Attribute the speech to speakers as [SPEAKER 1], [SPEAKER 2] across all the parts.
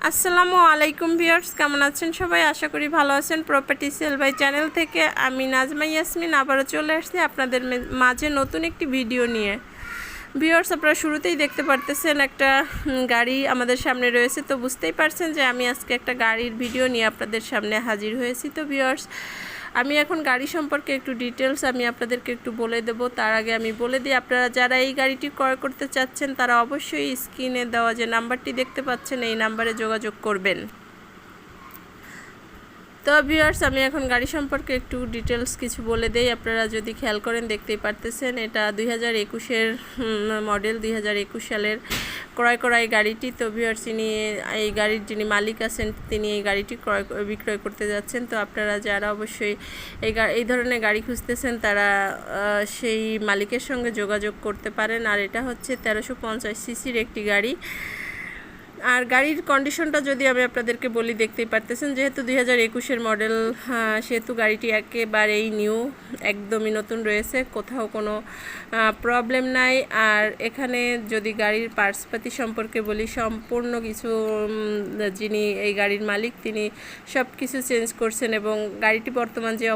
[SPEAKER 1] আসসালামু আলাইকুম ভিউয়ার্স, কেমন আছেন সবাই? আশা করি ভালো আছেন। প্রপার্টি সেল বাই চ্যানেল থেকে আমি নাজমা ইয়াসমিন আবারও চলে আসছি আপনাদের মাঝে নতুন একটি ভিডিও নিয়ে। ভিউয়ার্স, আপনারা শুরুতেই দেখতে পারতেছেন একটা গাড়ি আমাদের সামনে রয়েছে, তো বুঝতেই পারছেন যে আমি আজকে একটা গাড়ির ভিডিও নিয়ে আপনাদের সামনে হাজির হয়েছি। তো ভিউয়ার্স, আমি এখন গাড়ি সম্পর্কে একটু ডিটেলস আমি আপনাদেরকে একটু বলে দেব। তার আগে আমি বলে দিই, আপনারা যারা এই গাড়িটি ক্রয় করতে চাচ্ছেন তারা অবশ্যই স্ক্রিনে দেওয়া যে নাম্বারটি দেখতে পাচ্ছেন এই নাম্বারে যোগাযোগ করবেন। তো ভিউয়ার্স, আমি এখন গাড়ি সম্পর্কে একটু ডিটেলস কিছু বলে দেই। আপনারা যদি খেয়াল করেন দেখতেই পারতেছেন এটা 2021-এর মডেল, 2021 সালের ক্রয় করা এই গাড়িটি। তো ভিউয়ার্স, এই গাড়ির যিনি মালিক আছেন তিনি এই গাড়িটি বিক্রয় করতে যাচ্ছেন। তো আপনারা যারা অবশ্যই এই ধরনের গাড়ি খুঁজতেছেন তারা সেই মালিকের সঙ্গে যোগাযোগ করতে পারেন। আর এটা হচ্ছে 1350 সিসির একটি গাড়ি। আর গাড়ির কন্ডিশনটা যদি আমি আপনাদেরকে বলি, দেখতেই পারতেছেন যেহেতু 2021-এর মডেল, সেহেতু গাড়িটি একেবারেই নিউ, একদমই নতুন রয়েছে, কোথাও কোনো প্রবলেম নাই। আর এখানে যদি গাড়ির পার্টসপাতি সম্পর্কে বলি, সম্পূর্ণ কিছু যিনি এই গাড়ির মালিক তিনি সব কিছু চেঞ্জ করছেন এবং গাড়িটি বর্তমান যে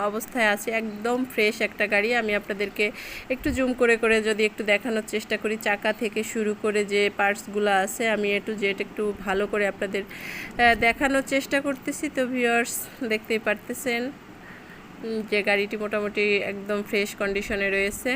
[SPEAKER 1] অবস্থায় আছে একদম ফ্রেশ একটা গাড়ি। আমি আপনাদেরকে একটু জুম করে করে যদি একটু দেখানোর চেষ্টা করি, চাকা থেকে শুরু করে যে পার্টসগুলো আছে আমি টু জেড একটু ভালো করে আপনাদের দেখানোর চেষ্টা করতেছি। তো ভিউয়ার্স, দেখতেই পারতেছেন যে গাড়িটি মোটামুটি একদম ফ্রেশ কন্ডিশনে রয়েছে।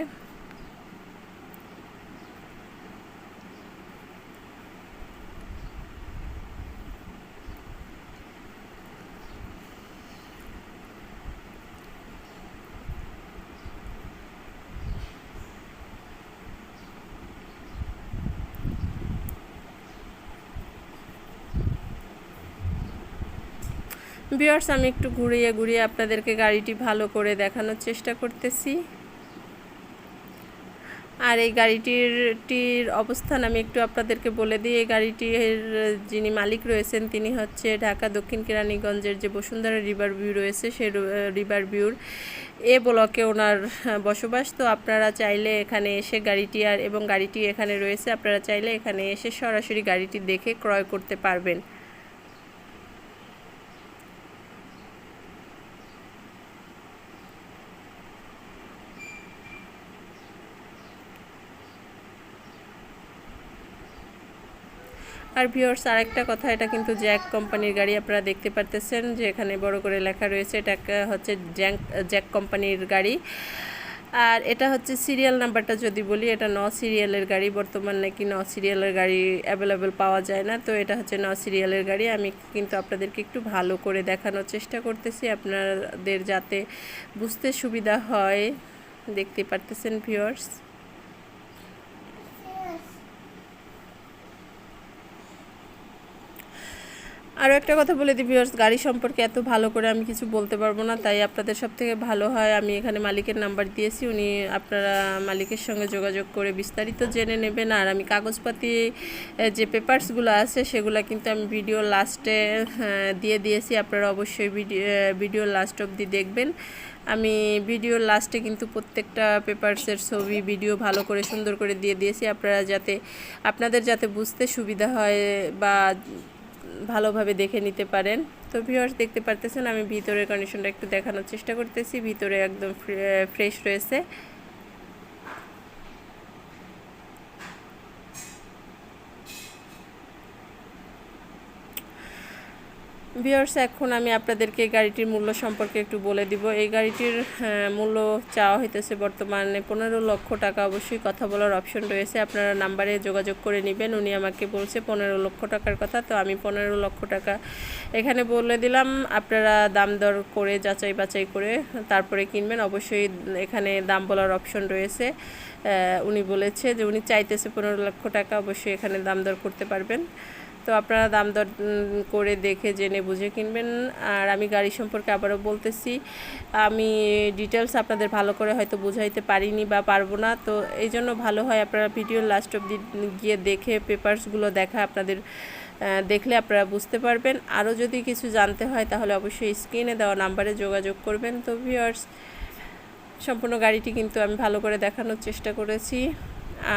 [SPEAKER 1] ভিউয়ার্স, আমি একটু ঘুরিয়ে ঘুরিয়ে আপনাদেরকে গাড়িটি ভালো করে দেখানোর চেষ্টা করতেছি। আর এই গাড়িটির অবস্থান আমি একটু আপনাদেরকে বলে দিই। এই গাড়িটির যিনি মালিক রয়েছেন তিনি হচ্ছে ঢাকা দক্ষিণ কেরানীগঞ্জের যে বসুন্ধরা রিভার ভিউ রয়েছে সেই রিভার ভিউর ব্লকে ওনার বসবাস। তো আপনারা চাইলে এখানে এসে এবং গাড়িটি এখানে রয়েছে, আপনারা চাইলে এখানে এসে সরাসরি গাড়িটি দেখে ক্রয় করতে পারবেন। আর ভিউয়ার্স, আরেকটা কথা, এটা কিন্তু জ্যাক কোম্পানির গাড়ি। আপনারা দেখতে পারতেছেন যে এখানে বড় করে লেখা রয়েছে, এটা হচ্ছে জ্যাক কোম্পানির গাড়ি। আর এটা হচ্ছে সিরিয়াল নাম্বারটা যদি বলি, এটা 9 সিরিয়ালের গাড়ি। বর্তমান নাকি 9 সিরিয়ালের গাড়ি অ্যাভেলেবেল পাওয়া যায় না, তো এটা হচ্ছে 9 সিরিয়ালের গাড়ি। আমি কিন্তু আপনাদেরকে একটু ভালো করে দেখানোর চেষ্টা করতেছি আপনাদের যাতে বুঝতে সুবিধা হয়। দেখতে পারতেছেন ভিউয়ার্স। আরও একটা কথা বলে দিই ভিউয়ার্স, গাড়ি সম্পর্কে এত ভালো করে আমি কিছু বলতে পারবো না, তাই আপনাদের সব থেকে ভালো হয় আমি এখানে মালিকের নাম্বার দিয়েছি, আপনারা মালিকের সঙ্গে যোগাযোগ করে বিস্তারিত জেনে নেবেন। আর আমি কাগজপাতি যে পেপারসগুলো আছে সেগুলো কিন্তু আমি ভিডিও লাস্টে দিয়ে দিয়েছি, আপনারা অবশ্যই ভিডিও লাস্ট অবধি দেখবেন। আমি ভিডিওর লাস্টে কিন্তু প্রত্যেকটা পেপারসের ছবি ভিডিও ভালো করে সুন্দর করে দিয়ে দিয়েছি, আপনাদের যাতে বুঝতে সুবিধা হয় বা ভালোভাবে দেখে নিতে পারেন। তো ভিউয়ার্স, দেখতে পারতেছেন আমি ভিতরের কন্ডিশনটা একটু দেখানোর চেষ্টা করতেছি। ভিতরে একদম ফ্রেশ রয়েছে। ভিউয়ার্স, এখন আমি আপনাদেরকে এই গাড়িটির মূল্য সম্পর্কে একটু বলে দিব। এই গাড়িটির মূল্য চাওয়া হইতেছে বর্তমানে 15 লক্ষ টাকা। অবশ্যই কথা বলার অপশন রয়েছে, আপনারা নাম্বারে যোগাযোগ করে নেবেন। উনি আমাকে বলছে 15 লক্ষ টাকার কথা, তো আমি 15 লক্ষ টাকা এখানে বলে দিলাম। আপনারা দাম দর করে যাচাই বাছাই করে তারপরে কিনবেন। অবশ্যই এখানে দাম বলার অপশন রয়েছে। উনি বলেছে যে উনি চাইতেছে 15 লক্ষ টাকা, অবশ্যই এখানে দাম দর করতে পারবেন। তো আপনারা দাম দর করে দেখে জেনে বুঝে কিনবেন। আর আমি গাড়ি সম্পর্কে আবারও বলতেছি, আমি ডিটেলস আপনাদের ভালো করে হয়তো বুঝাইতে পারিনি বা পারবো না, তো এই জন্য ভালো হয় আপনারা ভিডিওর লাস্ট অবধি গিয়ে দেখে পেপারসগুলো দেখলে আপনারা বুঝতে পারবেন। আরও যদি কিছু জানতে হয় তাহলে অবশ্যই স্ক্রিনে দেওয়া নাম্বারে যোগাযোগ করবেন। তো ভিউয়ার্স, সম্পূর্ণ গাড়িটি কিন্তু আমি ভালো করে দেখানোর চেষ্টা করেছি।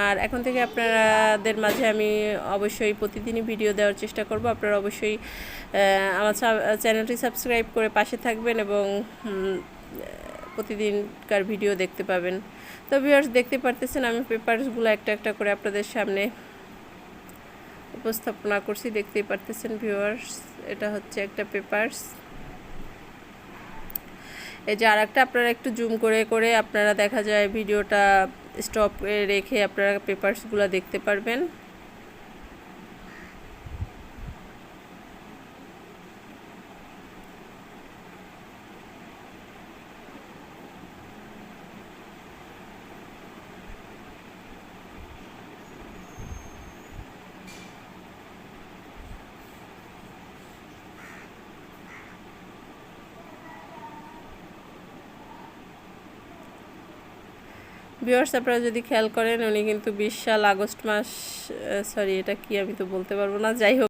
[SPEAKER 1] আর এখন থেকে আপনাদের মাঝে আমি অবশ্যই প্রতিদিনই ভিডিও দেওয়ার চেষ্টা করব। আপনারা অবশ্যই আমার চ্যানেলটি সাবস্ক্রাইব করে পাশে থাকবেন এবং প্রতিদিনকার ভিডিও দেখতে পাবেন। তো ভিউয়ার্স, দেখতে পারতেছেন আমি পেপারসগুলো একটা একটা করে আপনাদের সামনে উপস্থাপনা করছি, দেখতেই পারতেছেন ভিউয়ার্স। এটা হচ্ছে একটা পেপারস। এই যে আরেকটা, আপনারা একটু জুম করে করে আপনারা দেখা যায় ভিডিওটা স্টপ রেখে আপনারা পেপারসগুলো দেখতে পারবেন। ভিউয়ার্স, আপনারা যদি খেয়াল করেন উনি কিন্তু 20 সাল আগস্ট মাস, সরি এটা কি আমি তো বলতে পারবো না, যাই হোক